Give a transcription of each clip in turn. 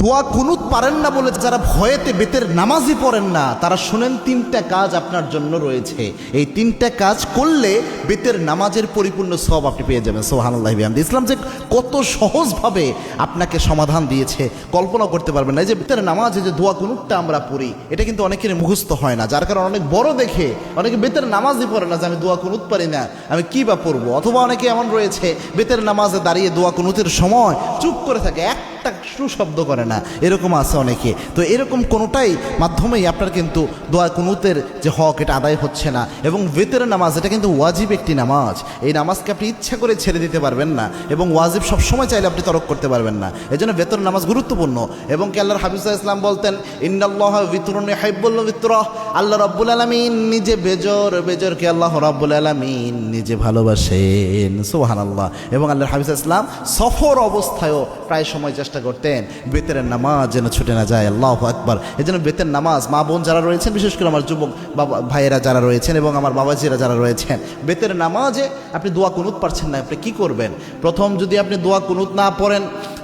দোয়া কুনুত পারেন না বলে যারা ভয়েতে বেতের নামাজই পড়েন না, তারা শুনেন তিনটা কাজ আপনার জন্য রয়েছে। এই তিনটা কাজ করলে বেতের নামাজের পরিপূর্ণ সওয়াব আপনি পেয়ে যাবেন। সুবহানাল্লাহি ওয়া বিহামদিহি। ইসলাম যে কত সহজভাবে আপনাকে সমাধান দিয়েছে কল্পনা করতে পারবেন না। এই যে বেতের নামাজে যে দোয়া কুনুতটা আমরা পড়ি, এটা কিন্তু অনেকের মুখস্থ হয় না, যার কারণে অনেক বড় দেখে অনেকে বেতের নামাজই পড়ে না যে আমি দোয়া কুনুত পারি না, আমি কী বা পড়বো। অথবা অনেকে এমন রয়েছে বেতের নামাজে দাঁড়িয়ে দোয়া কুনুতের সময় চুপ করে থাকে, একটা শব্দ করে না, এরকম আছে অনেকে। তো এরকম কোনোটাই মাধ্যমেই আপনার কিন্তু দোয়া কুনুতের যে হক এটা আদায় হচ্ছে না। এবং বেতের নামাজ এটা কিন্তু ওয়াজিব একটি নামাজ, এই নামাজকে আপনি ইচ্ছা করে ছেড়ে দিতে পারবেন না, এবং ওয়াজিব সবসময় চাইলে আপনি তরক করতে পারবেন না। এই জন্য বেতের নামাজ গুরুত্বপূর্ণ। এবং কি আল্লাহর হাবিব সাল্লাল্লাহু আলাইহি ওয়াসাল্লাম বলতেন, ইন্নাল্লাহা বিতরুন ইউহিব্বুল বিতরা, আল্লাহ রাব্বুল আলামিন নিজে বেজরকে আল্লাহ রাব্বুল আলামিন নিজে ভালোবাসেন। সুবহানাল্লাহ। এবং আল্লাহর হাবিব সাল্লাল্লাহু আলাইহি ওয়াসাল্লাম সফর অবস্থায়ও প্রায় সময় চেষ্টা করতেন বেতের নামাজ যেন ছুটে না যায়। আল্লাহু আকবার। এই জন্য বেতের নামাজ মা বোন যারা রয়েছেন, বিশেষ করে আমার যুবক বাবা ভাইয়েরা যারা রয়েছেন এবং আমার বাবাজিরা যারা রয়েছেন, বেতের নামাজে আপনি দোয়া কুনুত পারছেন না, আপনি কি করবেন? প্রথম যদি আপনি দোয়া কুনুত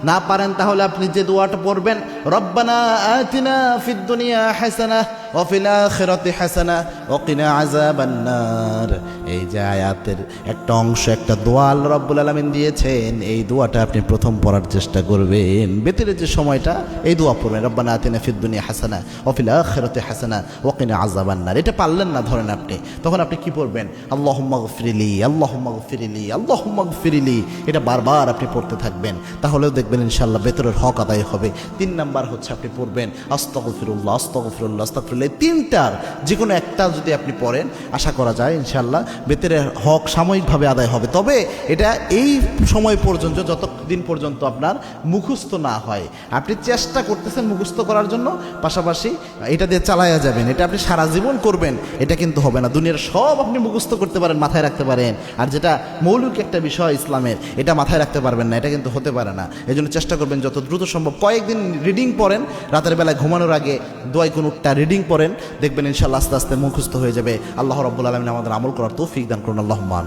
না পারেন তাহলে আপনি যে দোয়াটা পড়বেন, রব্বানা আতিনা ফিদ দুনিয়া হাসানাহ ওয়া ফিল আখিরাতি হাসানাহ ওয়া কিনা আযাবান নার। এই যে আয়াতের একটা অংশ, একটা দোয়া আল্লাহ রাব্বুল আলামিন দিয়েছেন, এই দোয়াটা আপনি প্রথম পড়ার চেষ্টা করবেন। বেতের যে সময়টা এই দোয়া পড়বেন, রব্বানা আতিনা ফিদ দুনিয়া হাসানাহ ওয়া ফিল আখিরাতি হাসানাহ ওয়া কিনা আযাবান নার। এটা পারলেন না ধরেন আপনি, তখন আপনি কি পড়বেন? আল্লাহুম্মা গফিরলি, আল্লাহুম্মা গফিরলি, আল্লাহুম্মা গফিরলি। এটা বারবার আপনি পড়তে থাকবেন, তাহলেও দেখবেন ইনশাআল্লাহ বেতরের হক আদায় হবে। 3 নাম্বার হচ্ছে আপনি পড়বেন আস্তাগফিরুল্লাহ, আস্তাগফিরুল্লাহ, আস্তাগফিরুল্লাহ। তিনটার যে কোনো একটা যদি আপনি পড়েন, আশা করা যায় ইনশাআল্লাহ বেতরের হক সাময়িকভাবে আদায় হবে। তবে এটা এই সময় পর্যন্ত, যতদিন পর্যন্ত আপনার মুখস্থ না হয়। আপনি চেষ্টা করতেছেন মুখস্থ করার জন্য, পাশাপাশি এটা দিয়ে চালায়া যাবেন। এটা আপনি সারা জীবন করবেন, এটা কিন্তু হবে না। দুনিয়ার সব আপনি মুখস্থ করতে পারেন, মাথায় রাখতে পারেন, আর যেটা মৌলিক একটা বিষয় ইসলামের, এটা মাথায় রাখতে পারবেন না, এটা কিন্তু হতে পারে না। এই জন্য চেষ্টা করবেন যত দ্রুত সম্ভব কয়েকদিন রিডিং পড়েন, রাতের বেলায় ঘুমানোর আগে দোয়া কুনুতটা রিডিং পড়েন, দেখবেন ইনশাআল্লাহ আস্তে আস্তে মুখস্থ হয়ে যাবে। আল্লাহ রাব্বুল আলামিন আমাদের আমল করার তৌফিক দান করুন। আল্লাহুম্মা আমিন।